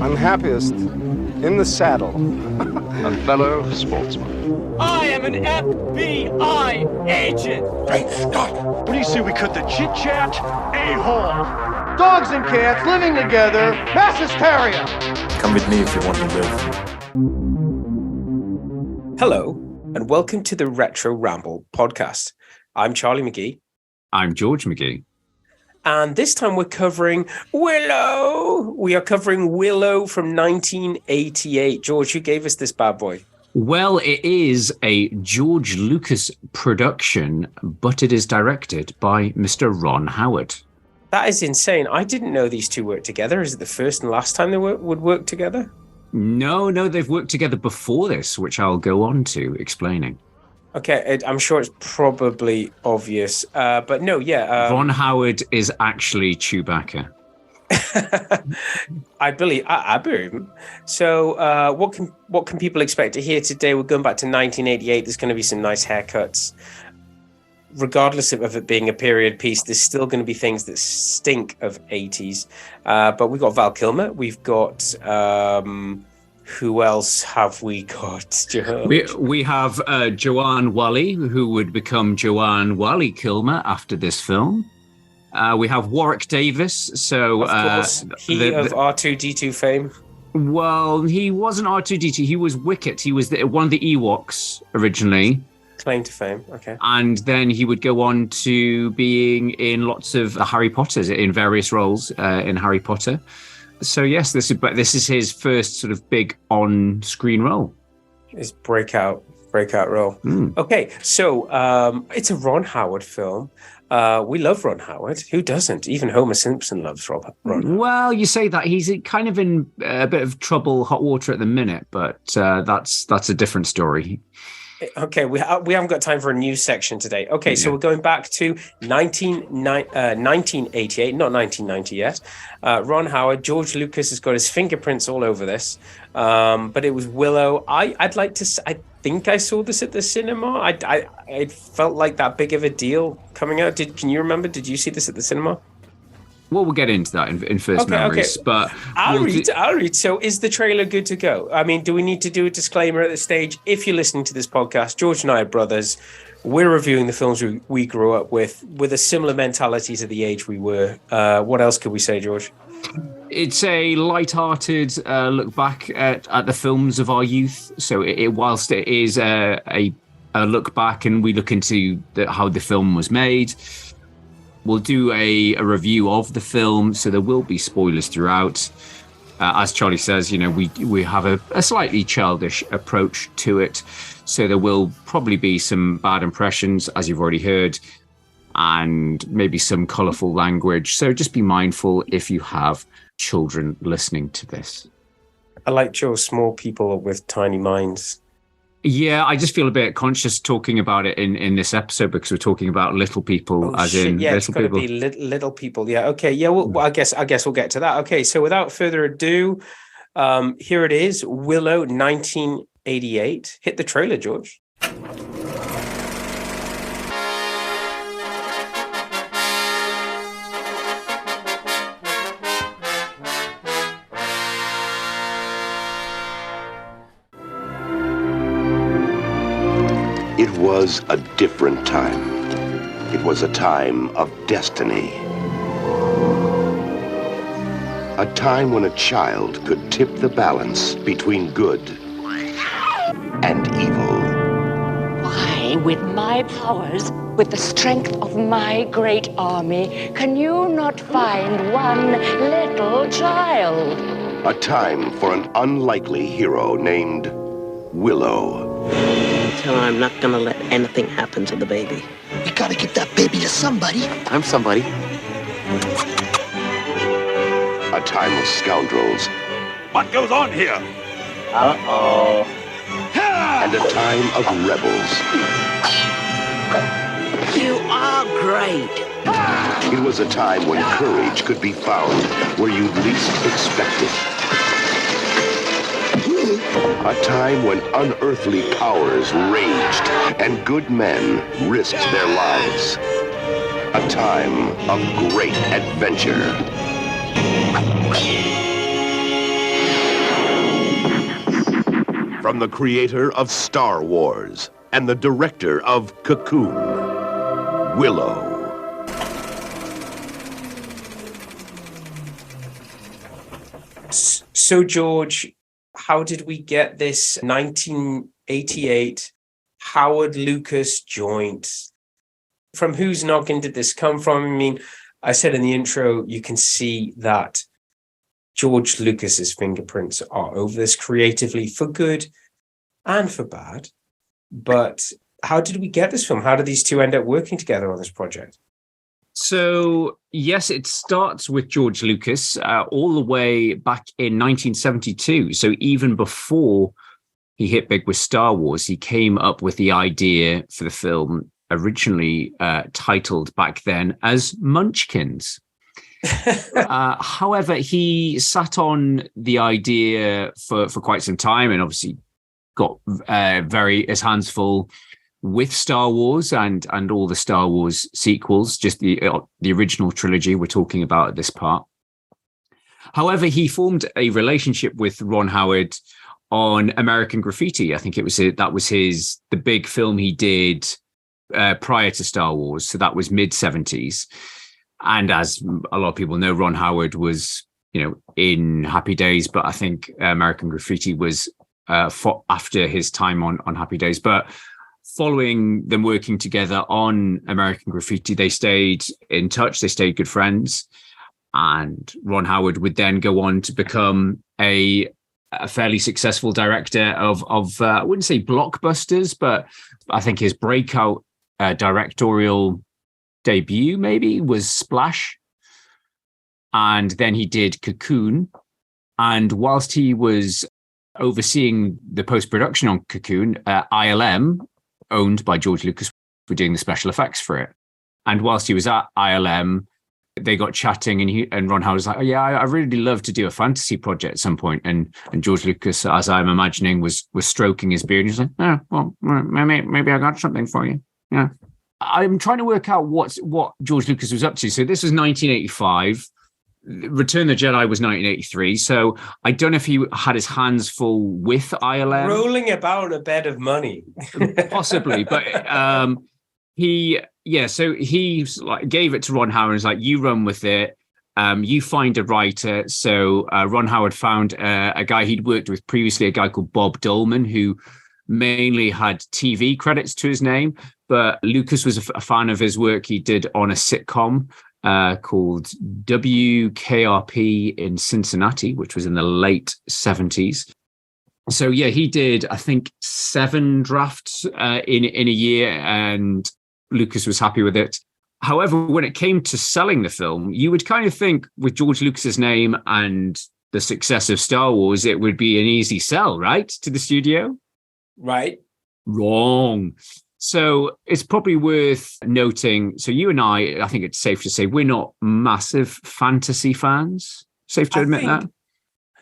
unhappiest in the saddle. A fellow sportsman. I am an FBI agent! Great Scott! What do you say we cut the chit-chat? A-hole! Dogs and cats living together, mass hysteria! Come with me if you want to live. Hello, and welcome to the Retro Ramble podcast. I'm Charlie McGee. I'm George McGee. And this time we're covering Willow. We are covering Willow from 1988. George, who gave us this bad boy? Well, it is a George Lucas production, but it is directed by Mr. Ron Howard. That is insane. I didn't know these two worked together. Is it the first and last time they would work together? No, they've worked together before this, which I'll go on to explaining. Okay, I'm sure it's probably obvious, but no, yeah. Ron Howard is actually Chewbacca. I believe him. So, what can people expect to hear today? We're going back to 1988. There's going to be some nice haircuts. Regardless of it being a period piece, there's still going to be things that stink of 80s. But we've got Val Kilmer. We've got. Who else have we got? We have Joanne Whalley, who would become Joanne Whalley Kilmer after this film. We have Warwick Davis. So, of course, of R2-D2 fame. Well, he wasn't R2-D2. He was Wicket. He was one of the Ewoks originally. Claim to fame. Okay. And then he would go on to being in lots of Harry Potters, in various roles in Harry Potter. So yes, this is his first sort of big on-screen role. His breakout role. Okay, so it's a Ron Howard film. We love Ron Howard. Who doesn't? Even Homer Simpson loves Ron Howard. Well, you say that. He's kind of in a bit of trouble, hot water at the minute, but that's a different story. Okay, we haven't got time for a news section today. Okay, so we're going back to 1988, not 1990 yet. Ron Howard, George Lucas has got his fingerprints all over this, but it was Willow. I think I saw this at the cinema. I felt like that big of a deal coming out. Can you remember? Did you see this at the cinema? Well, we'll get into that in first memories. Okay. But I'll read. So is the trailer good to go? I mean, do we need to do a disclaimer at this stage? If you're listening to this podcast, George and I are brothers. We're reviewing the films we grew up with a similar mentality to the age we were. What else could we say, George? It's a light-hearted look back at the films of our youth. So whilst it is a look back and we look into how the film was made, we'll do a review of the film, so there will be spoilers throughout. As Charlie says, we have a slightly childish approach to it, so there will probably be some bad impressions, as you've already heard, and maybe some colourful language. So just be mindful if you have children listening to this. I like your small people with tiny minds. Yeah, I just feel a bit conscious talking about it in this episode because we're talking about little people, in little people. Yeah, it's got to be little people. Yeah, okay. Yeah, well, I guess we'll get to that. Okay, so without further ado, here it is, Willow, 1988. Hit the trailer, George. It was a different time. It was a time of destiny. A time when a child could tip the balance between good and evil. Why, with my powers, with the strength of my great army, can you not find one little child? A time for an unlikely hero named Willow. Tell her I'm not gonna let anything happen to the baby. We gotta give that baby to somebody. I'm somebody. A time of scoundrels. What goes on here? Uh-oh. And a time of rebels. You are great. It was a time when courage could be found where you'd least expect it. A time when unearthly powers raged and good men risked their lives. A time of great adventure. from the creator of Star Wars and the director of Cocoon, Willow. So, George, how did we get this 1988 Howard Lucas joint? From whose noggin did this come from? I mean, I said in the intro, you can see that George Lucas's fingerprints are over this creatively, for good and for bad. But how did we get this film? How did these two end up working together on this project? So, yes, it starts with George Lucas all the way back in 1972. So even before he hit big with Star Wars, he came up with the idea for the film, originally titled back then as Munchkins. However, he sat on the idea for quite some time and obviously got his hands full with Star Wars and all the Star Wars sequels, just the original trilogy we're talking about at this part. However, he formed a relationship with Ron Howard on American Graffiti. I think that was the big film he did prior to Star Wars. So that was mid-70s. And as a lot of people know, Ron Howard was, in Happy Days, but I think American Graffiti was after his time on Happy Days. But following them working together on American Graffiti, they stayed in touch. They stayed good friends. And Ron Howard would then go on to become a fairly successful director of I wouldn't say blockbusters, but I think his breakout directorial debut maybe was Splash. And then he did Cocoon. And whilst he was overseeing the post-production on Cocoon, ILM, owned by George Lucas, were doing the special effects for it. And whilst he was at ILM, they got chatting, and Ron Howard was like, "Oh yeah, I really love to do a fantasy project at some point." And George Lucas, as I'm imagining, was stroking his beard. He's like, "Oh, well, maybe I got something for you." Yeah, I'm trying to work out what George Lucas was up to. So this was 1985. Return of the Jedi was 1983. So I don't know if he had his hands full with ILM, rolling about in a bed of money, possibly, but so he like gave it to Ron Howard and was like, "You run with it. You find a writer." So Ron Howard found a guy he'd worked with previously, a guy called Bob Dolman, who mainly had TV credits to his name, but Lucas was a fan of his work he did on a sitcom called WKRP in Cincinnati, which was in the late 70s. So yeah, he did, I think, 7 drafts in a year, and Lucas was happy with it. However, when it came to selling the film, you would kind of think with George Lucas's name and the success of Star Wars, it would be an easy sell, right, to the studio? Right. Wrong. So it's probably worth noting. So you and I think it's safe to say we're not massive fantasy fans. Safe to admit that?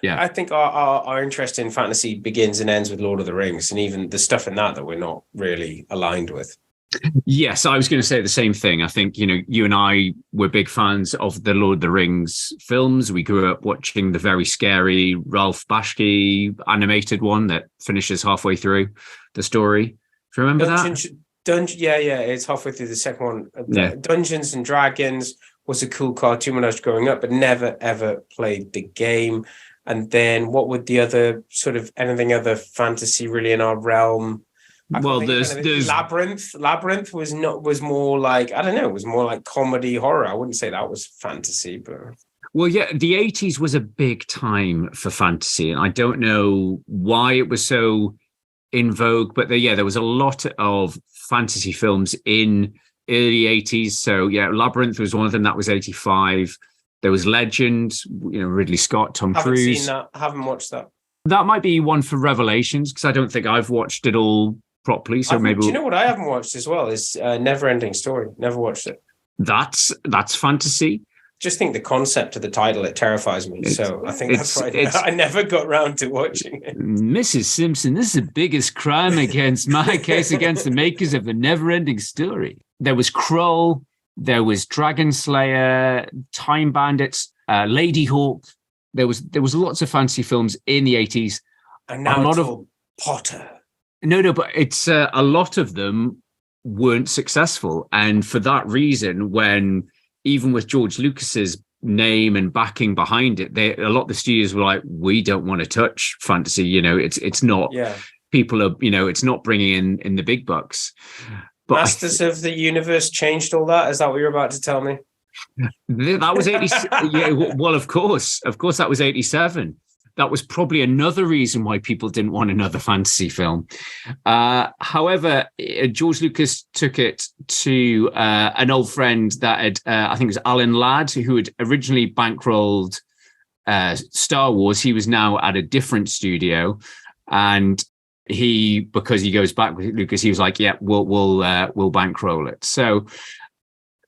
Yeah. I think our interest in fantasy begins and ends with Lord of the Rings, and even the stuff in that we're not really aligned with. Yes, I was going to say the same thing. I think, you and I were big fans of the Lord of the Rings films. We grew up watching the very scary Ralph Bakshi animated one that finishes halfway through the story. Do you remember that? Yeah, it's halfway through the second one. Yeah. Dungeons and Dragons was a cool cartoon when I was growing up, but never, ever played the game. And then what would the other sort of anything other fantasy really in our realm? Well, there's Labyrinth. Labyrinth was more like, I don't know, it was more like comedy horror. I wouldn't say that was fantasy, but well, yeah, the 80s was a big time for fantasy, and I don't know why it was so in vogue, but there was a lot of fantasy films in early 80s. So yeah, Labyrinth was one of them. That was 85. There was Legend, Ridley Scott, Tom Cruise. Haven't seen that. Haven't watched that. That might be one for Revelations, because I don't think I've watched it all properly. So maybe. Do you know what I haven't watched as well? Is Never-Ending Story. Never watched it. That's fantasy. Just think the concept of the title, it terrifies me. So I think that's right. I never got around to watching it. Mrs. Simpson, this is the biggest crime against my case against the makers of the Never-Ending Story. There was Krull, there was Dragon Slayer, Time Bandits, Lady Hawk. There was lots of fantasy films in the 80s. And now Potter. No, but it's a lot of them weren't successful. And for that reason, when even with George Lucas's name and backing behind it, a lot of the studios were like, we don't want to touch fantasy. You know, it's not, people are, you know, it's not bringing in the big bucks. But Masters of the Universe changed all that? Is that what you're about to tell me? That was 80. Yeah, well, of course, that was 87. That was probably another reason why people didn't want another fantasy film. However, George Lucas took it to an old friend that had, I think it was Alan Ladd, who had originally bankrolled Star Wars. He was now at a different studio, and because he goes back with Lucas, he was like, "Yeah, we'll bankroll it." So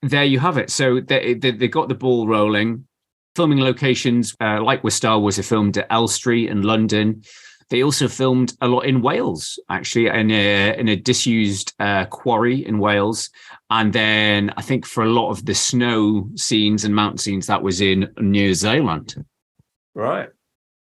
there you have it. So they got the ball rolling. Filming locations, like with Star Wars, they filmed at Elstree in London. They also filmed a lot in Wales, actually, in a disused quarry in Wales. And then I think for a lot of the snow scenes and mountain scenes, that was in New Zealand. Right.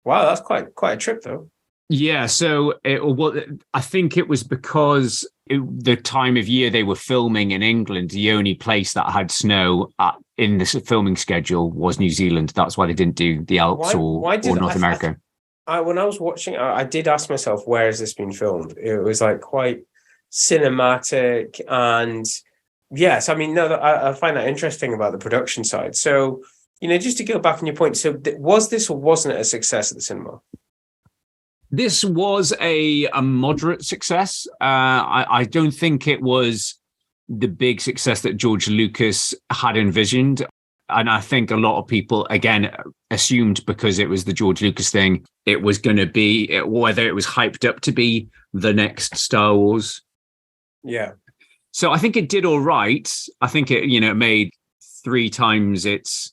Wow, that's quite a trip, though. Yeah, so I think it was because the time of year they were filming in England, the only place that had snow in the filming schedule was New Zealand. That's why they didn't do the Alps or North America. When I was watching, I did ask myself, where has this been filmed? It was like quite cinematic, and yes, I mean, no, I find that interesting about the production side. So, you know, just to go back on your point, so was this or wasn't it a success at the cinema? This was a moderate success. I don't think it was the big success that George Lucas had envisioned. And I think a lot of people, again, assumed because it was the George Lucas thing, it was going to be, whether it was hyped up to be the next Star Wars. Yeah. So I think it did all right. I think it, you know, made 3 times its...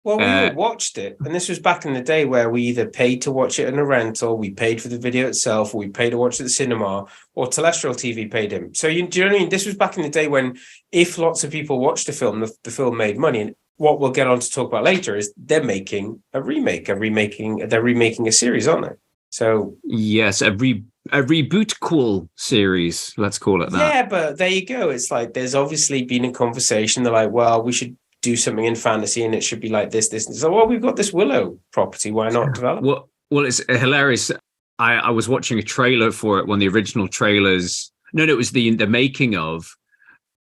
Well, we all watched it, and this was back in the day where we either paid to watch it in a rental, we paid for the video itself, or we paid to watch it at the cinema, or terrestrial TV paid him. So do you know what I mean? This was back in the day when, if lots of people watched a film, the film made money. And what we'll get on to talk about later is they're making a remake, they're remaking a series, aren't they? So yes, a reboot cool series, let's call it that. Yeah, but there you go. It's like there's obviously been a conversation. They're like, well, we should do something in fantasy and it should be like this. So, well, we've got this Willow property. Why not develop? Well, it's hilarious. I was watching a trailer for it, one of the original trailers. No, it was the making of,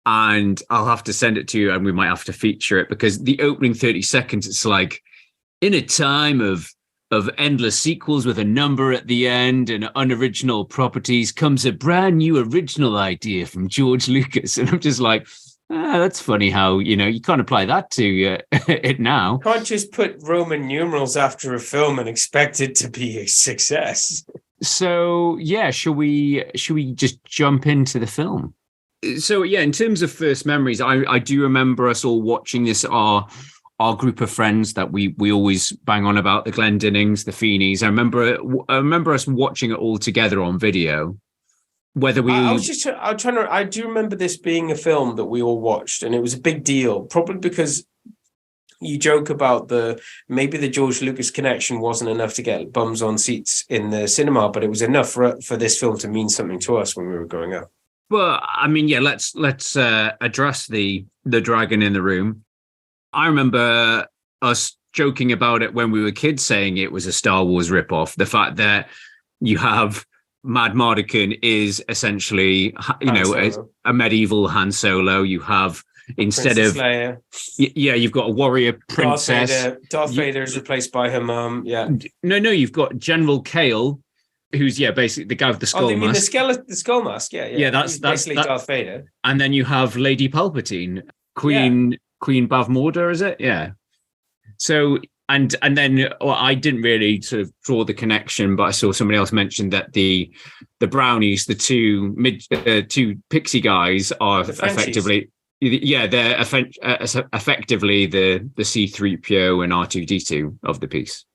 and I'll have to send it to you and we might have to feature it because the opening 30 seconds, it's like, in a time of endless sequels with a number at the end and unoriginal properties comes a brand new original idea from George Lucas. And I'm just like, that's funny how, you know, you can't apply that to it now. You can't just put Roman numerals after a film and expect it to be a success. So, yeah, shall we just jump into the film? So, yeah, in terms of first memories, I do remember us all watching this, our group of friends that we always bang on about, the Glendinings, the Feenies. I remember us watching it all together on video. Whether we, I do remember this being a film that we all watched, and it was a big deal. Probably because you joke about maybe the George Lucas connection wasn't enough to get bums on seats in the cinema, but it was enough for this film to mean something to us when we were growing up. Well, I mean, yeah, let's address the dragon in the room. I remember us joking about it when we were kids, saying it was a Star Wars ripoff. The fact that you have Mad Mardigan is essentially, you know, a medieval Han Solo. You have, instead Princess of Leia. You've got a warrior princess. Darth Vader is replaced by her mum. Yeah. No, you've got General Kale, who's basically the guy with the skull mask. The skull mask. Yeah. That's basically Darth Vader. And then you have Lady Palpatine, Queen Bav Morda, is it? Yeah. So. And then I didn't really sort of draw the connection, but I saw somebody else mention that the brownies, the two pixie guys, are effectively, they're effectively the C-3PO and R2-D2 of the piece.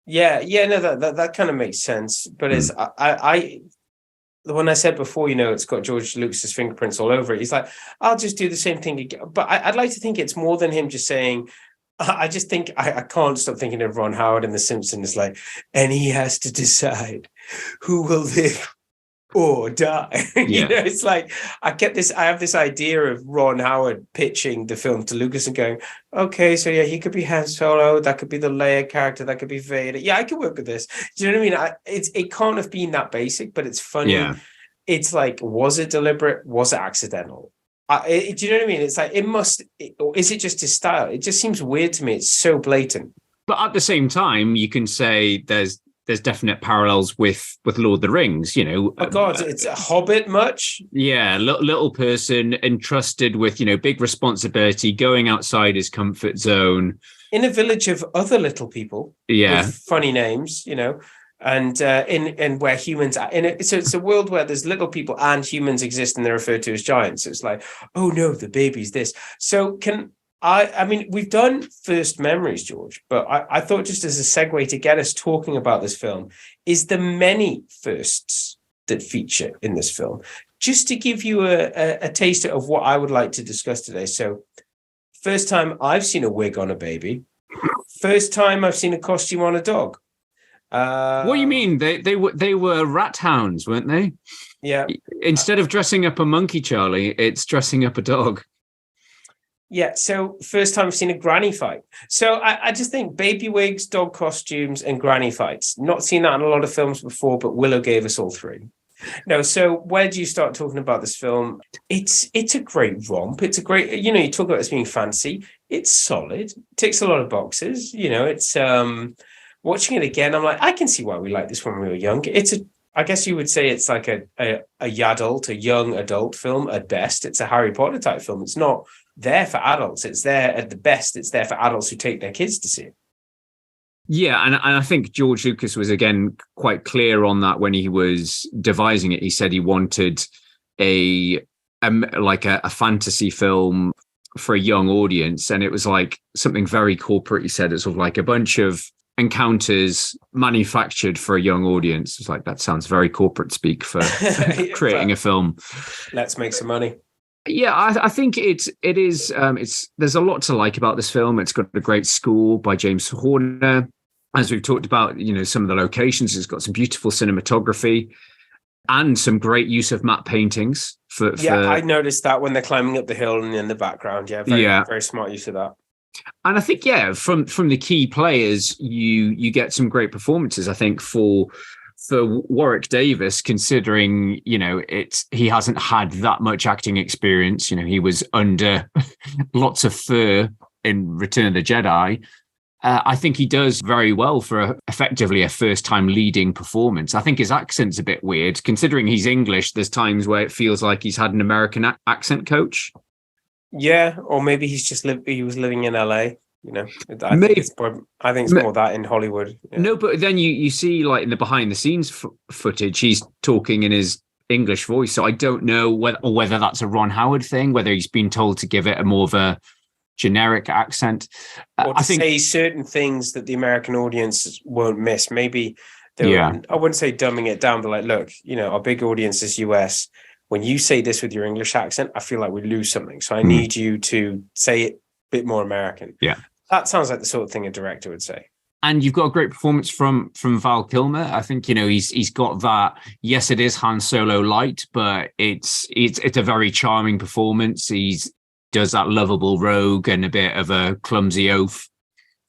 Yeah, no, that kind of makes sense. But it's when I said before, you know, it's got George Lucas's fingerprints all over it. He's like, I'll just do the same thing again. But I'd like to think it's more than him just saying, I just think I can't stop thinking of Ron Howard in The Simpsons, like, and he has to decide who will live or die. Yeah. It's like I have this idea of Ron Howard pitching the film to Lucas and going, okay, so yeah, he could be Han Solo, that could be the Leia character, that could be Vader. Yeah, I could work with this. Do you know what I mean? It can't have been that basic, but it's funny. Yeah. It's like, was it deliberate? Was it accidental? Do you know what I mean? It's like, or is it just his style? It just seems weird to me. It's so blatant. But at the same time, you can say there's definite parallels with Lord of the Rings, Oh God, it's a Hobbit much? Yeah, little person entrusted with, big responsibility, going outside his comfort zone. In a village of other little people. Yeah. With funny names, and in where humans are in it. So it's a world where there's little people and humans exist and they're referred to as giants. So it's like, oh no, the baby's this. So I mean, we've done first memories, George, but I thought just as a segue to get us talking about this film is the many firsts that feature in this film, just to give you a taster of what I would like to discuss today. So first time I've seen a wig on a baby. First time I've seen a costume on a dog. What do you mean? They were rat hounds, weren't they? Yeah. Instead of dressing up a monkey, Charlie, it's dressing up a dog. Yeah. So first time I've seen a granny fight. So I just think baby wigs, dog costumes, and granny fights. Not seen that in a lot of films before, but Willow gave us all three. No. So where do you start talking about this film? It's a great romp. It's a great, you talk about it as being fancy. It's solid. Ticks a lot of boxes. It's watching it again, I'm like, I can see why we liked this when we were young. I guess you would say it's like a young adult film at best. It's a Harry Potter type film. It's not there for adults. It's there at the best. It's there for adults who take their kids to see it. Yeah, and I think George Lucas was, again, quite clear on that when he was devising it. He said he wanted a fantasy film for a young audience, and it was like something very corporate. He said it's sort of like a bunch of encounters manufactured for a young audience. It's like, that sounds very corporate speak for creating a film. Let's make some money. Yeah, I think it is. There's a lot to like about this film. It's got a great score by James Horner. As we've talked about, some of the locations, it's got some beautiful cinematography and some great use of matte paintings. I noticed that when they're climbing up the hill and in the background. Yeah, very smart use of that. And I think, from the key players, you get some great performances. I think for Warwick Davis, considering, he hasn't had that much acting experience. He was under lots of fur in Return of the Jedi. I think he does very well for effectively a first-time leading performance. I think his accent's a bit weird. Considering he's English, there's times where it feels like he's had an American accent coach. Yeah, or maybe he was living in LA. I think it's more that in Hollywood. Yeah. No, but then you see, like, in the behind the scenes footage, he's talking in his English voice. So I don't know whether that's a Ron Howard thing, whether he's been told to give it a more of a generic accent, or to say certain things that the American audience won't miss. Maybe I wouldn't say dumbing it down, but like, look, our big audience is US. When you say this with your English accent, I feel like we lose something. So I need you to say it a bit more American. Yeah. That sounds like the sort of thing a director would say. And you've got a great performance from Val Kilmer. I think, he's got that. Yes, it is Han Solo light, but it's a very charming performance. He's does that lovable rogue and a bit of a clumsy oaf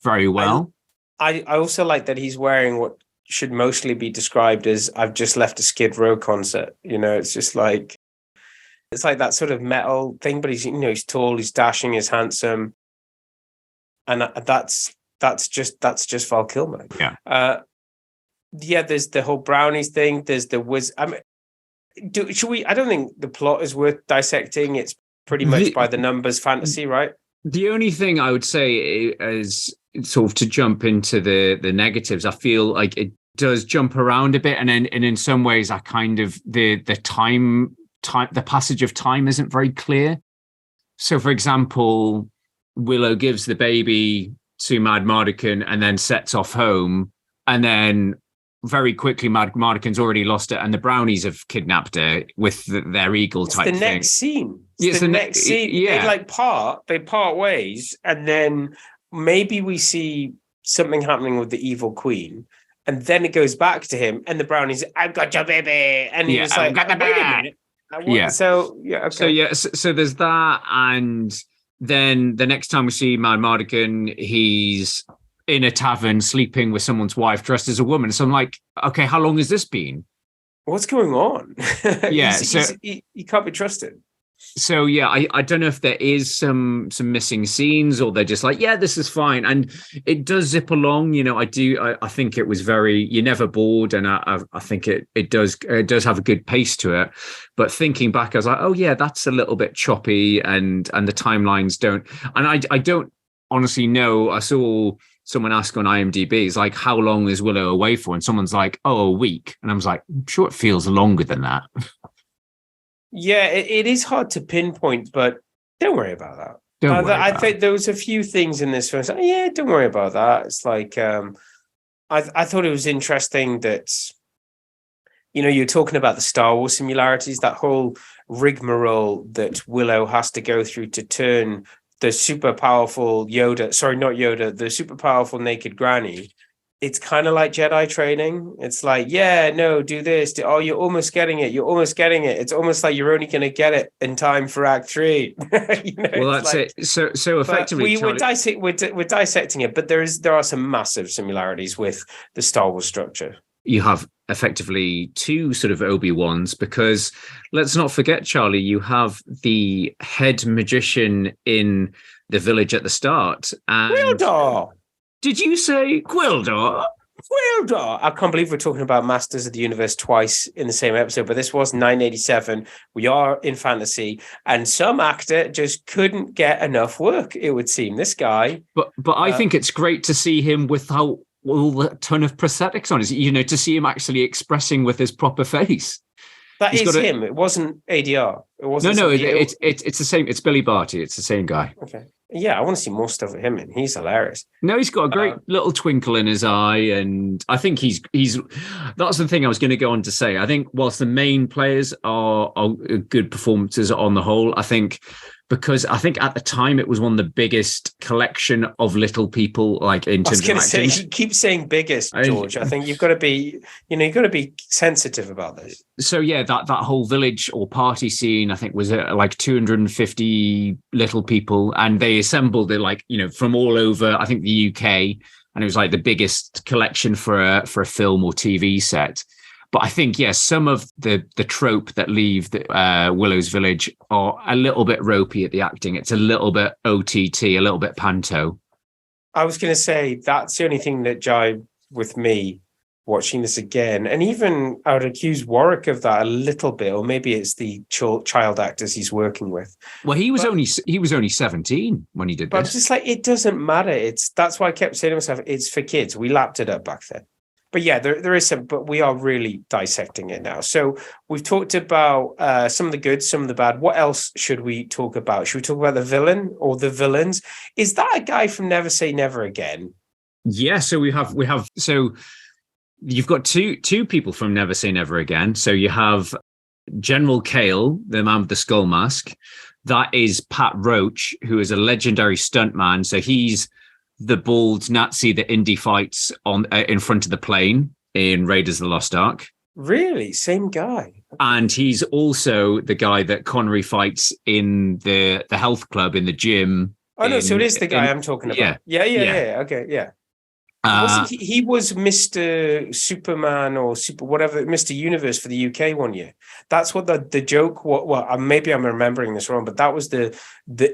very well. I also like that he's wearing what should mostly be described as I've just left a Skid Row concert. It's just like, it's like that sort of metal thing, but he's tall, he's dashing, he's handsome. And that's just Val Kilmer. Yeah. There's the whole brownies thing. There's the should we, I don't think the plot is worth dissecting. It's pretty much by the numbers fantasy, right? The only thing I would say is sort of to jump into the negatives. I feel like it does jump around a bit, and in some ways, I kind of the passage of time isn't very clear. So, for example, Willow gives the baby to Mad Mardigan and then sets off home, and then very quickly Mad Mardigan's already lost it, and the brownies have kidnapped her with their eagle type thing. It's the next scene. It's the next scene. Yeah. They part ways, and then maybe we see something happening with the evil queen, and then it goes back to him, and the brownie's, I've got your baby, and he was like, wait a minute. Yeah. So yeah, okay. So there's that, and then the next time we see Mardigan, he's in a tavern sleeping with someone's wife dressed as a woman. So I'm like, okay, how long has this been? What's going on? Yeah, he can't be trusted. So yeah, I don't know if there is some missing scenes, or they're just like, yeah, this is fine, and it does zip along. I think it was you're never bored, and I think it does have a good pace to it. But thinking back, I was like, oh yeah, that's a little bit choppy, and the timelines don't. And I don't honestly know. I saw someone ask on IMDb, it's like, how long is Willow away for? And someone's like, oh, a week, and I was like, I'm sure it feels longer than that. Yeah, it is hard to pinpoint, but don't worry about that. I think there was a few things in this film. So, yeah, don't worry about that. It's like I thought it was interesting that you're talking about the Star Wars similarities, that whole rigmarole that Willow has to go through to turn the super powerful the super powerful naked granny. It's kind of like Jedi training. It's like, yeah, no, do this. You're almost getting it. You're almost getting it. It's almost like you're only going to get it in time for Act 3. Well, that's like, it. So effectively, we're dissecting it, but there are some massive similarities with the Star Wars structure. You have effectively two sort of Obi-Wans, because let's not forget, Charlie, you have the head magician in the village at the start. And Wildor! Did you say Gwildor? Gwildor! I can't believe we're talking about Masters of the Universe twice in the same episode, but this was 987. We are in fantasy, and some actor just couldn't get enough work, it would seem. This guy. But I think it's great to see him without all a ton of prosthetics on his, to see him actually expressing with his proper face. He's is him. It wasn't ADR. It wasn't. No, it's the same. It's Billy Barty. It's the same guy. Okay. Yeah, I want to see more stuff of him, and he's hilarious. No, he's got a great little twinkle in his eye, and I think he's. That's the thing I was going to go on to say. I think whilst the main players are good performances on the whole, because I think at the time it was one of the biggest collection of little people, like in terms of acting. I was going to say, you keep saying biggest, George. I think you've got to be, sensitive about this. So yeah, that whole village or party scene, I think, was like 250 little people, and they assembled it from all over, I think, the UK, and it was like the biggest collection for a film or TV set. But I think, some of the trope that leave Willow's Village are a little bit ropey at the acting. It's a little bit OTT, a little bit panto. I was going to say that's the only thing that jived with me watching this again. And even I would accuse Warwick of that a little bit, or maybe it's the child actors he's working with. Well, he was only 17 when he did this. But it's just like, it doesn't matter. That's why I kept saying to myself, it's for kids. We lapped it up back then. But yeah, there is some, but we are really dissecting it now. So we've talked about some of the good, some of the bad. What else should we talk about? Should we talk about the villain or the villains? Is that a guy from Never Say Never Again? Yeah. So so you've got two people from Never Say Never Again. So you have General Kale, the man with the skull mask. That is Pat Roach, who is a legendary stuntman. So he's the bald Nazi that Indy fights on in front of the plane in Raiders of the Lost Ark. Really? Same guy? And he's also the guy that Connery fights in the health club in the gym. Oh, no, so it is the guy I'm talking about. Yeah. Okay, yeah. He was Mr. Superman or Mr. Universe for the UK one year. That's what the joke. Well, maybe I'm remembering this wrong, but that was the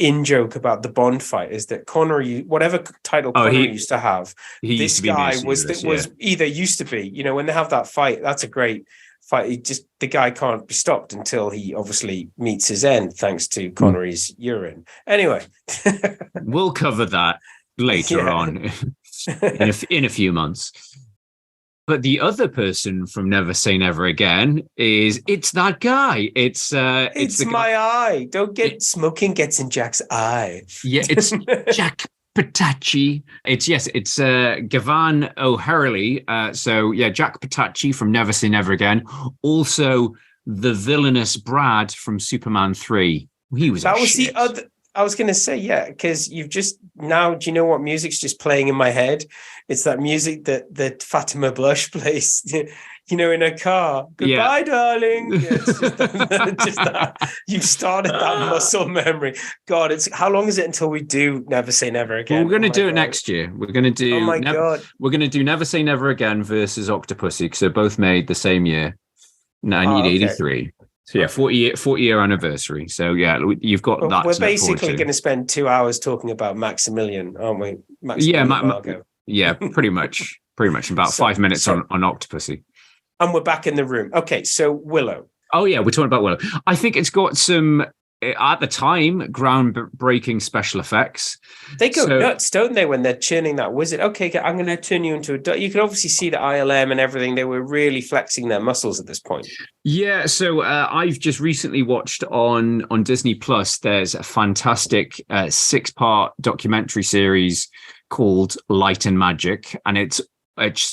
in joke about the Bond fight, is that Connery, whatever title Connery used to have, this guy was either used to be. When they have that fight, that's a great fight. The guy can't be stopped until he obviously meets his end, thanks to Connery's urine. Anyway, we'll cover that later on. in a few months. But the other person from Never Say Never Again it's that guy. It's my eye. Don't get smoking gets in Jack's eye. Yeah, it's Jack Patacci. It's Gavan O'Hurley. Jack Patacci from Never Say Never Again. Also the villainous Brad from Superman 3. He was I was going to say, yeah, because you've just now, do you know what music's just playing in my head? It's that music that Fatima Blush plays, in a car. Goodbye, darling. Yeah, it's just, just that. You've started that muscle memory. God, how long is it until we do Never Say Never Again? Well, we're going to do it next year. We're going to do. Oh my God. We're going to do Never Say Never Again versus Octopussy because they're both made the same year, 1983. Okay. So yeah, 40-year anniversary. So yeah, you've got that. We're basically going to spend 2 hours talking about Maximilian, aren't we? Yeah, pretty much. About 5 minutes on Octopussy. And we're back in the room. Okay, so Willow. Oh yeah, we're talking about Willow. I think it's got some, at the time, groundbreaking special effects. They go nuts, don't they, when they're churning that wizard? Okay, I'm going to turn you into a... You can obviously see the ILM and everything. They were really flexing their muscles at this point. Yeah, so I've just recently watched on Disney Plus, there's a fantastic 6-part documentary series called Light and Magic, and it's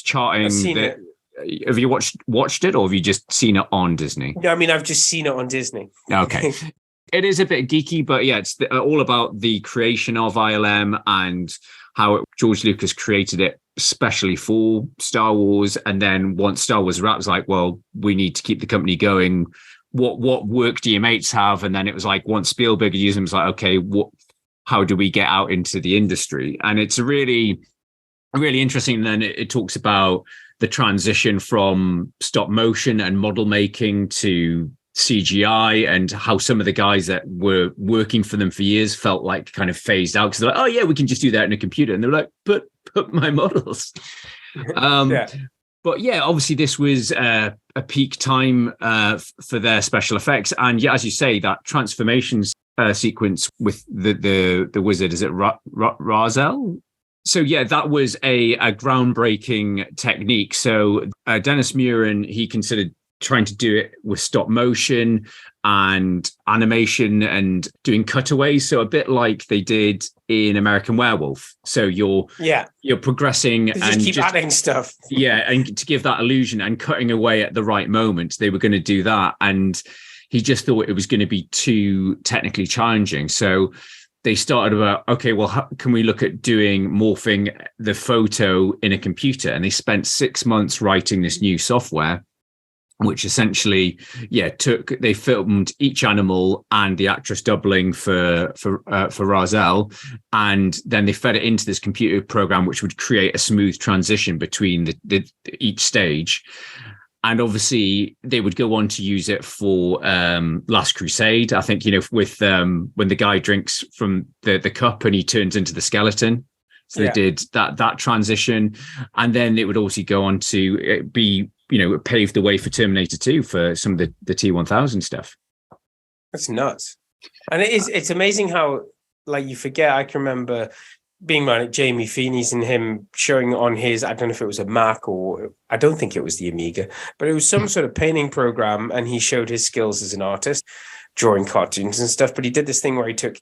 charting... I've seen it. Have you watched it, or have you just seen it on Disney? No, I mean, I've just seen it on Disney. Okay. It is a bit geeky, but yeah, it's all about the creation of ILM and how George Lucas created it especially for Star Wars. And then once Star Wars wrapped, it was like, well, we need to keep the company going. What work do your mates have? And then it was like, once Spielberg used them, it was like, okay, how do we get out into the industry? And it's really interesting. And then it talks about the transition from stop motion and model making to CGI, and how some of the guys that were working for them for years felt like kind of phased out because they're like, oh yeah, we can just do that in a computer. And they're like, put my models. But yeah, obviously this was a peak time for their special effects. And yeah, as you say, that transformation sequence with the wizard, is it Razel? So yeah, that was a groundbreaking technique. So Dennis Muren, he considered trying to do it with stop motion and animation and doing cutaways. So a bit like they did in American Werewolf. So you're progressing and just keep adding stuff. Yeah, and to give that illusion and cutting away at the right moment, they were going to do that. And he just thought it was going to be too technically challenging. So they started about, okay, well, how can we look at morphing the photo in a computer? And they spent 6 months writing this new software, which essentially, they filmed each animal and the actress doubling for Razel, and then they fed it into this computer program, which would create a smooth transition between each stage. And obviously, they would go on to use it for Last Crusade. I think, with when the guy drinks from the cup and he turns into the skeleton. So they did that transition. And then it would also go on to be, it paved the way for Terminator 2 for some of the T-1000 stuff. That's nuts. And it's amazing how, like, you forget. I can remember being around at Jamie Feeney's and him showing on his, I don't know if it was a Mac or I don't think it was the Amiga, but it was some sort of painting program, and he showed his skills as an artist, drawing cartoons and stuff. But he did this thing where he took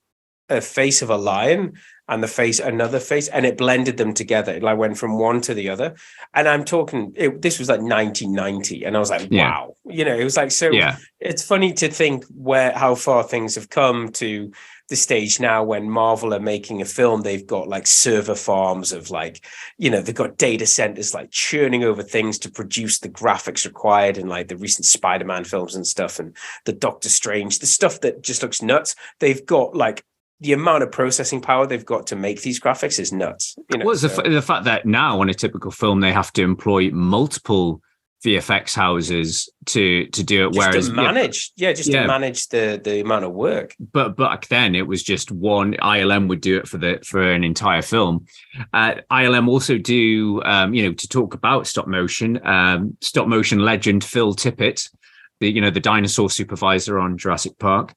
a face of a lion and another face, and it blended them together. It like went from one to the other. And I'm talking, this was like 1990, and I was like, wow, it was like, so it's funny to think how far things have come to the stage now when Marvel are making a film. They've got like server farms of like, they've got data centers like churning over things to produce the graphics required in like the recent Spider-Man films and stuff, and the Doctor Strange, the stuff that just looks nuts. They've got like the amount of processing power they've got to make these graphics is nuts. Well, it's the fact that now on a typical film, they have to employ multiple VFX houses to do it. To manage the amount of work. But back then it was just one. ILM would do it for an entire film. ILM also do, to talk about stop motion legend Phil Tippett, the dinosaur supervisor on Jurassic Park.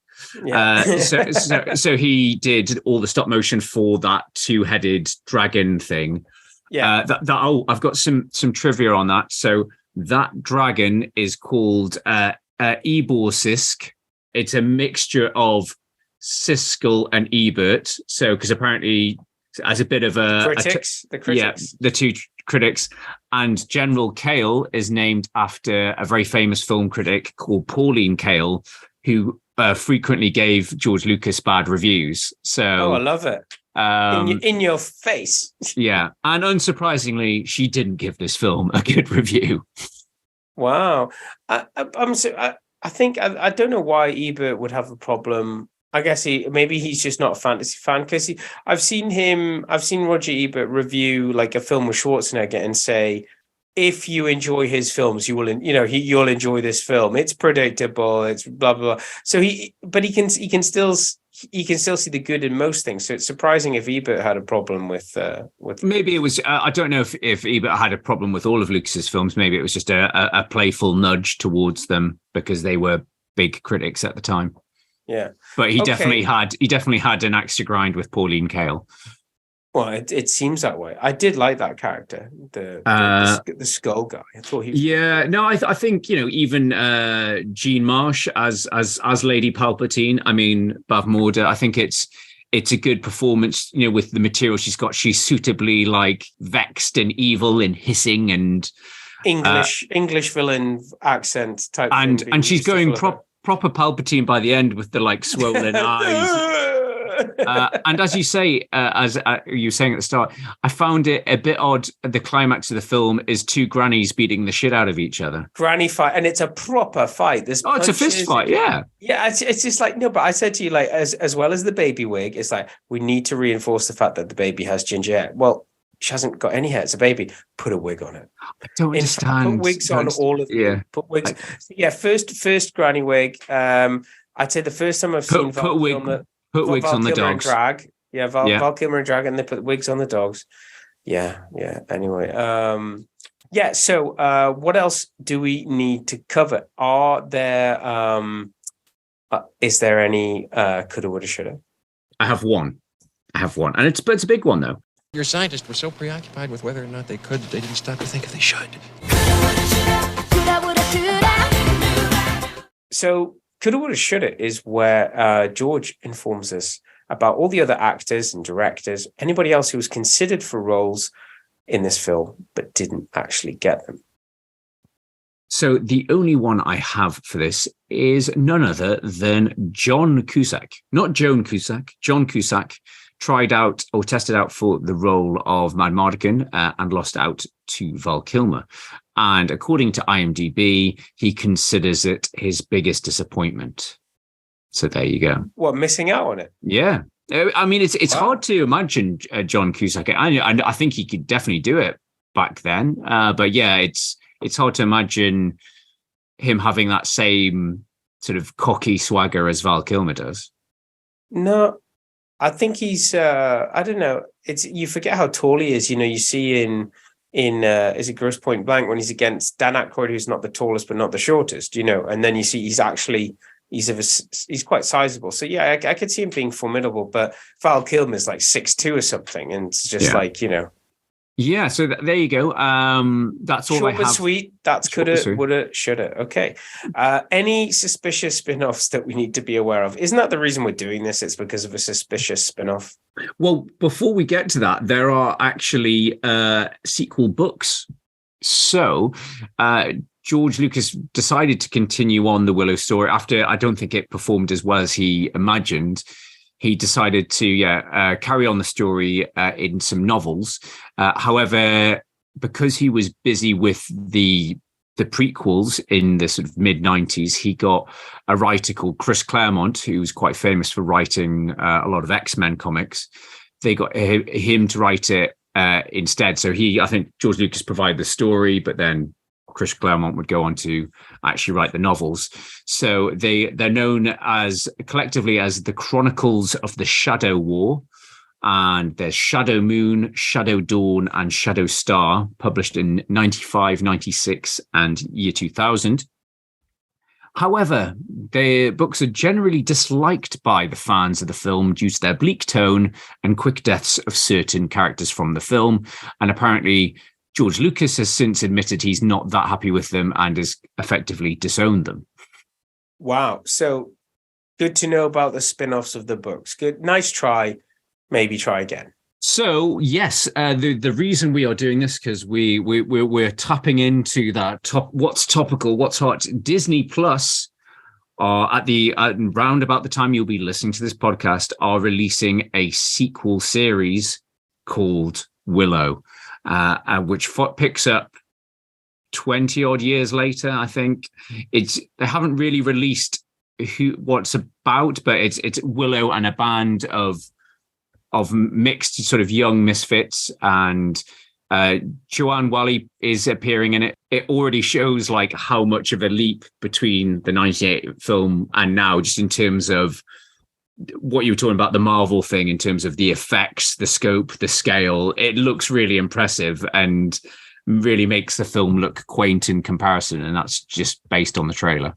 So he did all the stop motion for that 2-headed dragon thing. I've got some trivia on that. So that dragon is called Eborsisk. It's a mixture of Siskel and Ebert. So because apparently as a bit of the critics, the two critics, and General Kale is named after a very famous film critic called Pauline Kael, who frequently gave George Lucas bad reviews. So I love it. In your face. Yeah, and unsurprisingly, she didn't give this film a good review. Wow. I think I don't know why Ebert would have a problem. I guess maybe he's just not a fantasy fan, because I've seen Roger Ebert review like a film with Schwarzenegger and say, if you enjoy his films, you will, you'll enjoy this film. It's predictable. It's blah blah blah. So he can still see the good in most things. So it's surprising if Ebert had a problem with. Maybe it was. I don't know if Ebert had a problem with all of Lucas's films. Maybe it was just a playful nudge towards them because they were big critics at the time. Yeah, but he definitely had an axe to grind with Pauline Kael. Well, it seems that way. I did like that character, the skull guy. I thought he was I think even Jean Marsh as Lady Palpatine. I mean, Bav Morda. I think it's a good performance. With the material she's got, she's suitably like vexed and evil and hissing and English villain accent type. And she's going proper Palpatine by the end with the like swollen eyes. And as you say, as you were saying at the start, I found it a bit odd. The climax of the film is two grannies beating the shit out of each other. Granny fight, and it's a proper fight. It's a fist fight, yeah. Yeah, it's just like, no, but I said to you, like, as well as the baby wig, it's like, we need to reinforce the fact that the baby has ginger hair. Well, she hasn't got any hair. It's a baby. Put a wig on it. I don't understand. Put wigs on all of them. Yeah. Put wigs. First granny wig. I'd say the first time I've seen Put wigs on the dogs. Drag. Yeah, Val Kilmer and drag, and they put wigs on the dogs. Yeah. Anyway, so what else do we need to cover? Are there is there any coulda, woulda, shoulda? I have one, and it's a big one though. Your scientists were so preoccupied with whether or not they could that they didn't stop to think if they should. So coulda, woulda, shoulda is where George informs us about all the other actors and directors, anybody else who was considered for roles in this film but didn't actually get them. So the only one I have for this is none other than John Cusack, not Joan Cusack. John Cusack tested out for the role of Mad Mardigan and lost out to Val Kilmer. And according to IMDb, he considers it his biggest disappointment. So there you go. What, missing out on it? Yeah. I mean, it's hard to imagine John Cusack. I think he could definitely do it back then. But yeah, it's hard to imagine him having that same sort of cocky swagger as Val Kilmer does. No, I think he's, I don't know. You forget how tall he is. You see in is it Grosse Pointe Blank when he's against Dan Aykroyd, who's not the tallest but not the shortest, and then you see he's quite sizable. So yeah, I could see him being formidable, but Val Kilmer's like 6'2" or something, and it's just Yeah, so there you go. That's all I have. Short but sweet. That's coulda, woulda, shoulda. Okay. Any suspicious spin-offs that we need to be aware of? Isn't that the reason we're doing this? It's because of a suspicious spin-off. Well, before we get to that, there are actually sequel books. So George Lucas decided to continue on the Willow story after I don't think it performed as well as he imagined. He decided to carry on the story in some novels. However, because he was busy with the prequels in the sort of mid-90s, he got a writer called Chris Claremont, who was quite famous for writing a lot of X-Men comics. They got him to write it instead. So I think George Lucas provided the story, but then Chris Claremont would go on to actually write the novels. So they're known collectively as the Chronicles of the Shadow War. And there's Shadow Moon, Shadow Dawn, and Shadow Star, published in 95, 96, and year 2000. However, the books are generally disliked by the fans of the film due to their bleak tone and quick deaths of certain characters from the film. And apparently, George Lucas has since admitted he's not that happy with them and has effectively disowned them. Wow. So good to know about the spin-offs of the books. Good. Nice try. Maybe try again. So yes, the reason we are doing this because we're tapping into that what's topical, what's hot. Disney Plus are round about the time you'll be listening to this podcast, are releasing a sequel series called Willow, which picks up 20 odd years later. I think they haven't really released what's about, but it's Willow and a band of mixed sort of young misfits, and Joanne Whalley is appearing in it. It already shows like how much of a leap between the 98 film and now, just in terms of what you were talking about, the Marvel thing, in terms of the effects, the scope, the scale. It looks really impressive and really makes the film look quaint in comparison, and that's just based on the trailer.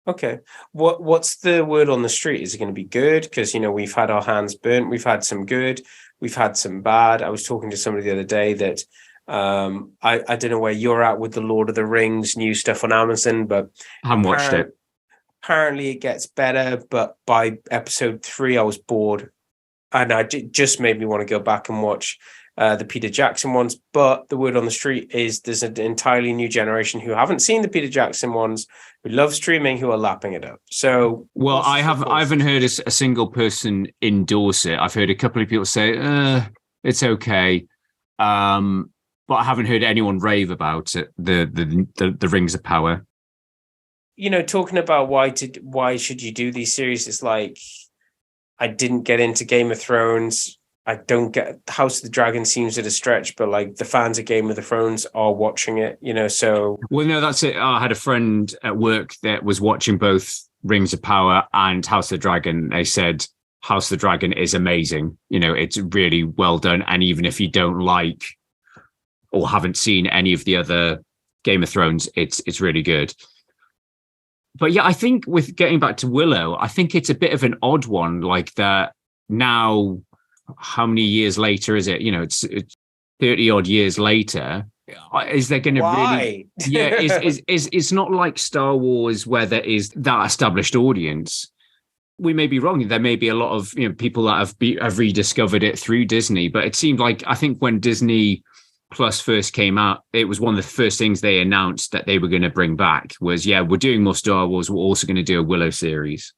Okay. What's the word on the street? Is it going to be good? Because, we've had our hands burnt. We've had some good. We've had some bad. I was talking to somebody the other day that I don't know where you're at with the Lord of the Rings new stuff on Amazon, but I haven't watched it. Apparently it gets better, but by episode 3, I was bored. And it just made me want to go back and watch the Peter Jackson ones. But the word on the street is there's an entirely new generation who haven't seen the Peter Jackson ones, who love streaming, who are lapping it up. So, well, I haven't heard a single person endorse it. I've heard a couple of people say it's okay, but I haven't heard anyone rave about it. The Rings of Power. Talking about why should you do these series? It's like, I didn't get into Game of Thrones. I don't get House of the Dragon seems at a stretch, but like the fans of Game of Thrones are watching it, so. Well, no, that's it. I had a friend at work that was watching both Rings of Power and House of the Dragon. They said House of the Dragon is amazing. It's really well done. And even if you don't like or haven't seen any of the other Game of Thrones, it's really good. But yeah, I think with getting back to Willow, I think it's a bit of an odd one, like that now. How many years later is it? It's 30 odd years later. Is there going to really? Yeah, it's not like Star Wars where there is that established audience. We may be wrong. There may be a lot of people that have rediscovered it through Disney. But it seemed like, I think when Disney Plus first came out, it was one of the first things they announced that they were going to bring back was, we're doing more Star Wars. We're also going to do a Willow series.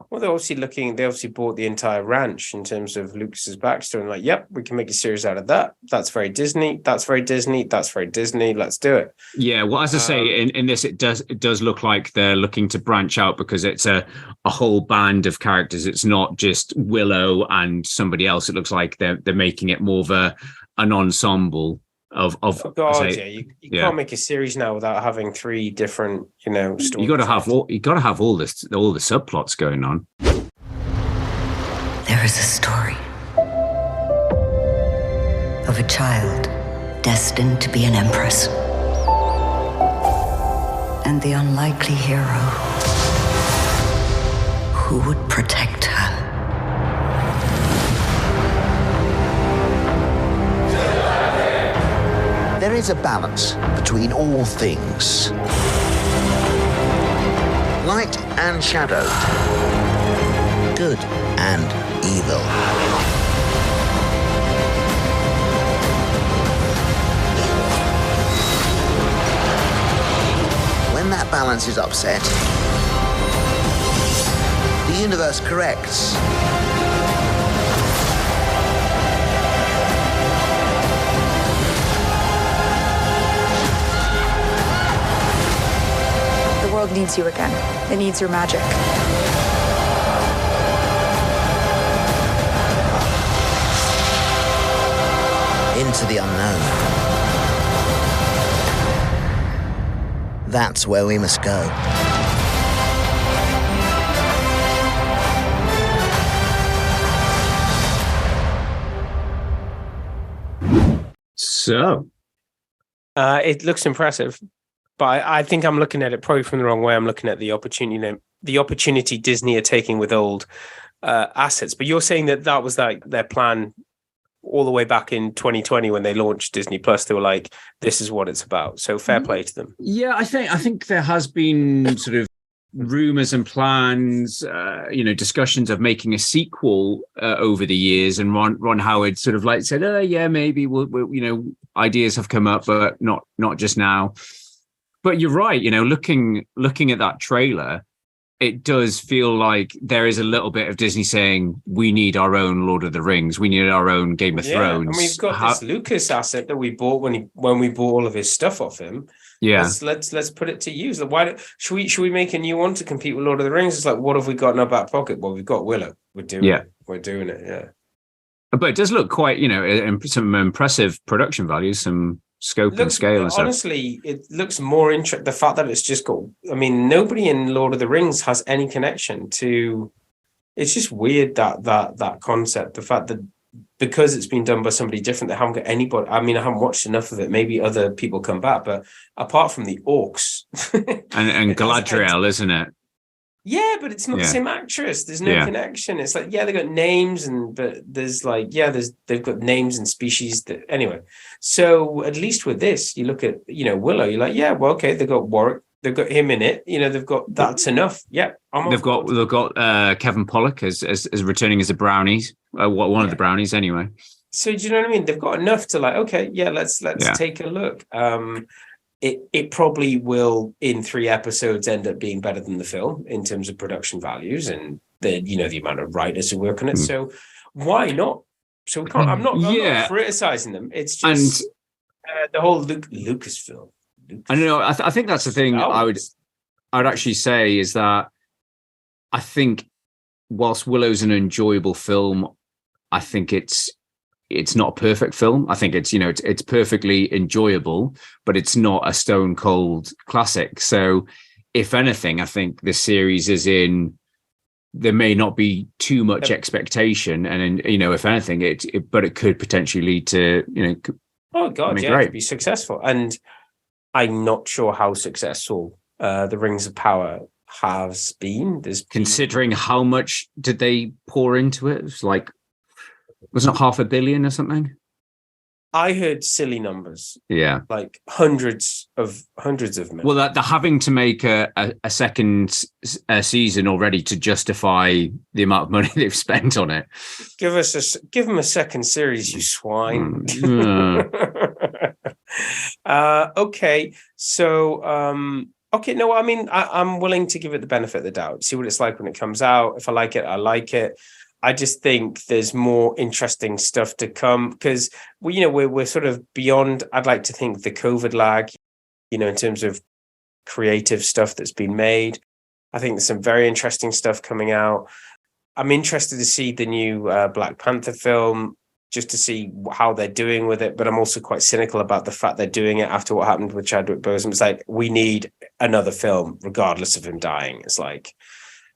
Well, they obviously bought the entire ranch in terms of Lucas's backstory, and like, yep, we can make a series out of that. That's very Disney. That's very Disney. That's very Disney. Let's do it. Yeah. Well, as I say, in this, it does look like they're looking to branch out, because it's a whole band of characters. It's not just Willow and somebody else. It looks like they're making it more of an ensemble. You can't make a series now without having 3 different, stories. You got to have all the subplots going on. There is a story of a child destined to be an empress, and the unlikely hero who would protect her. There is a balance between all things. Light and shadow. Good and evil. When that balance is upset, the universe corrects. The world needs you again. It needs your magic. Into the unknown. That's where we must go. So, it looks impressive. But I think I'm looking at it probably from the wrong way. I'm looking at the opportunity Disney are taking with old assets. But you're saying that was like their plan all the way back in 2020 when they launched Disney Plus. They were like, "This is what it's about." So fair play to them. Yeah, I think there has been sort of rumors and plans, discussions of making a sequel over the years. And Ron Howard sort of like said, "Yeah, maybe we'll ideas have come up, but not just now." But you're right. Looking at that trailer, it does feel like there is a little bit of Disney saying, we need our own Lord of the Rings. We need our own Game of Thrones. And we've got this Lucas asset that we bought when we bought all of his stuff off him. Yeah. Let's put it to use. Should we make a new one to compete with Lord of the Rings? It's like, what have we got in our back pocket? Well, we've got Willow. We're doing it. Yeah. But it does look quite, some impressive production values, some scope and scale and stuff. Honestly, it looks more interesting. The fact that it's just got, nobody in Lord of the Rings has any connection to, it's just weird that concept. The fact that because it's been done by somebody different, they haven't got anybody. I haven't watched enough of it. Maybe other people come back, but apart from the orcs and Galadriel, isn't it? Yeah, but it's not the same actress. There's no connection. It's like, they got names, but they've got names and species. Anyway, so at least with this, you look at, Willow, you're like, okay, they've got Warwick, they've got him in it. They've got, that's enough. Yeah. They've got Kevin Pollak as returning as the brownies, one of the brownies anyway. So do you know what I mean? They've got enough to let's take a look. It probably will in 3 episodes end up being better than the film in terms of production values and the amount of writers who work on it. So why not? So we can't, I'm not criticizing them. It's just the whole Lucasfilm. I know. I think that's the thing I would actually say is that I think whilst Willow's an enjoyable film, I think it's not a perfect film. I think it's perfectly enjoyable, but it's not a stone cold classic. So if anything, I think this series there may not be too much expectation. And if anything, but it could potentially lead to, oh God, it could be successful. And I'm not sure how successful the Rings of Power has been. Considering how much did they pour into it? It's like, wasn't it $500 million or something? I heard silly numbers. Yeah, like hundreds of millions. Well, they're having to make a second season already to justify the amount of money they've spent on it. Give them a second series, you swine. Okay, so no, I'm willing to give it the benefit of the doubt. See what it's like when it comes out. If I like it, I like it. I just think there's more interesting stuff to come because we're sort of beyond. I'd like to think the COVID lag, in terms of creative stuff that's been made. I think there's some very interesting stuff coming out. I'm interested to see the new Black Panther film just to see how they're doing with it. But I'm also quite cynical about the fact they're doing it after what happened with Chadwick Boseman. It's like, we need another film regardless of him dying. It's like,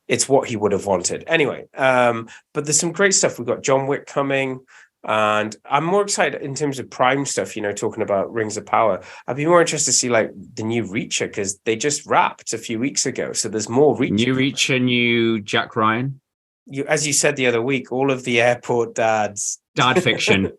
it's what he would have wanted. Anyway, but there's some great stuff. We've got John Wick coming, and I'm more excited in terms of Prime stuff, talking about Rings of Power. I'd be more interested to see like the new Reacher because they just wrapped a few weeks ago. So there's more Reacher. New Reacher, new Jack Ryan. As you said the other week, all of the airport dads. Dad fiction.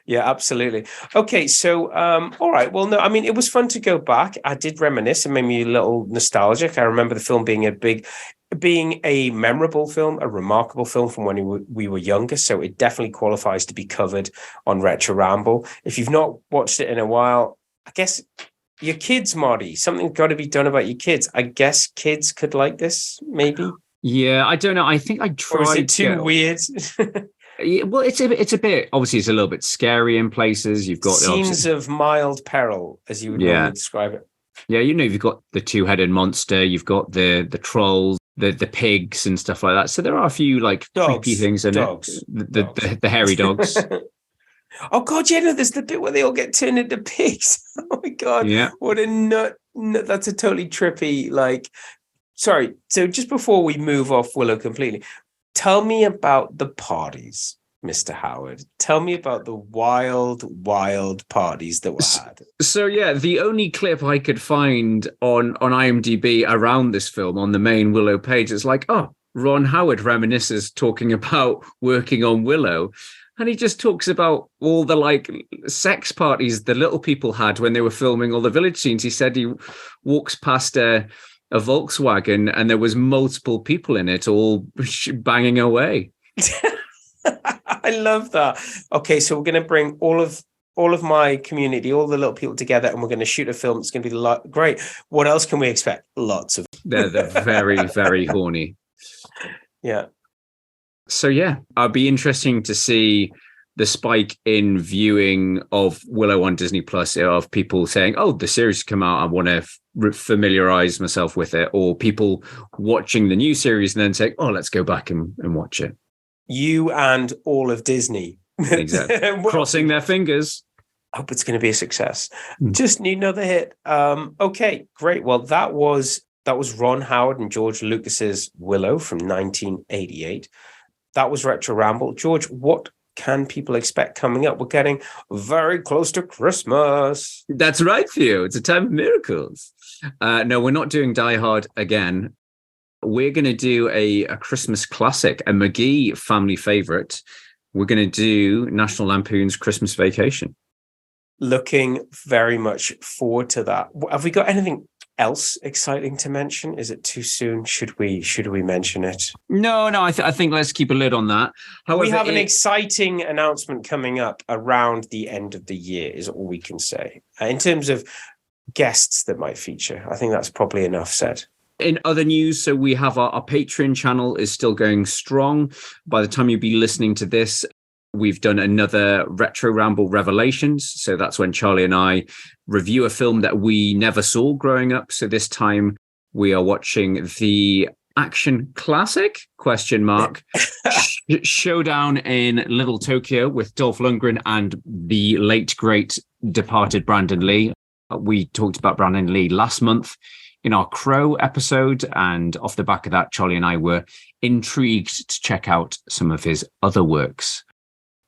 Yeah, absolutely. Okay, so all right. Well, no, it was fun to go back. I did reminisce and made me a little nostalgic. I remember the film being a memorable film, a remarkable film from when we were younger. So it definitely qualifies to be covered on Retro Ramble. If you've not watched it in a while, I guess your kids, Marty, something's got to be done about your kids. I guess kids could like this, maybe. Yeah, I don't know. I think I tried. Or is it too weird? Yeah, well, it's a bit. Obviously, it's a little bit scary in places. You've got scenes of mild peril, as you would normally describe it. Yeah, you've got the 2-headed monster. You've got the trolls, the pigs, and stuff like that. So there are a few like creepy things in it. The hairy dogs. Oh God, yeah, no, there's the bit where they all get turned into pigs. Oh my God, yeah, what a nut! That's a totally trippy. Like, sorry. So just before we move off Willow completely. Tell me about the parties, Mr. Howard. Tell me about the wild, wild parties that were had. So, yeah, the only clip I could find on IMDb around this film on the main Willow page is like, oh, Ron Howard reminisces talking about working on Willow. And he just talks about all the like sex parties the little people had when they were filming all the village scenes. He said he walks past a Volkswagen and there was multiple people in it all banging away. I love that. Okay, so we're going to bring all of all of my community, all the little people together, and we're going to shoot a film. It's going to be great. What else can we expect? Lots of. They're very, very horny. Yeah. So yeah, it'll be interesting to see the spike in viewing of Willow on Disney Plus, of people saying, "Oh, the series has come out. I want to familiarize myself with it," or people watching the new series and then saying, "Oh, let's go back and watch it." You and all of Disney. Exactly. Crossing their fingers. I hope it's going to be a success. Just need another hit. Okay, great. Well, that was Ron Howard and George Lucas's Willow from 1988. That was Retro Ramble. George, what can people expect coming up? We're getting very close to Christmas. That's right, Theo. It's a time of miracles. No, we're not doing Die Hard again. We're going to do a Christmas classic, a McGee family favorite. We're going to do National Lampoon's Christmas Vacation. Looking very much forward to that. Have we got anything else exciting to mention? Is it too soon? Should we mention it? No. I think let's keep a lid on that. However, we have an exciting announcement coming up around the end of the year, is all we can say. In terms of guests that might feature, I think that's probably enough said. In other news, so we have our Patreon channel is still going strong. By the time you'll be listening to this, we've done another Retro Ramble Revelations. So that's when Charlie and I review a film that we never saw growing up. So this time we are watching the action classic, ? Showdown in Little Tokyo with Dolph Lundgren and the late, great departed Brandon Lee. We talked about Brandon Lee last month in our Crow episode. And off the back of that, Charlie and I were intrigued to check out some of his other works.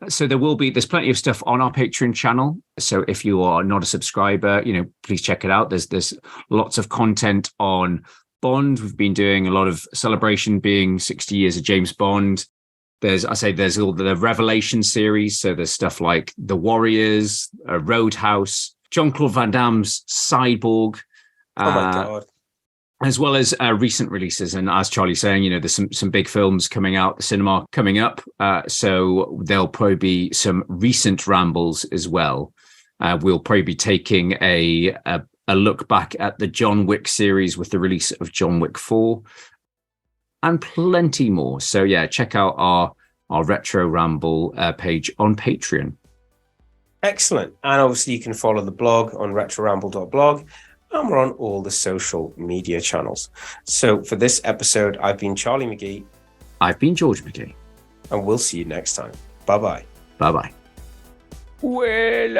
So there's plenty of stuff on our Patreon channel. So if you are not a subscriber, please check it out. There's lots of content on Bond. We've been doing a lot of celebration being 60 years of James Bond. There's all the Revelation series. So there's stuff like The Warriors, Roadhouse, Jean-Claude Van Damme's Cyborg. Oh my God. As well as recent releases. And as Charlie's saying, there's some big films coming out, the cinema coming up. So there'll probably be some recent rambles as well. We'll probably be taking a look back at the John Wick series with the release of John Wick 4 and plenty more. So yeah, check out our Retro Ramble page on Patreon. Excellent. And obviously you can follow the blog on retroramble.blog. And we're on all the social media channels. So for this episode, I've been Charlie McGee. I've been George McGee. And we'll see you next time. Bye-bye. Bye-bye. Willow.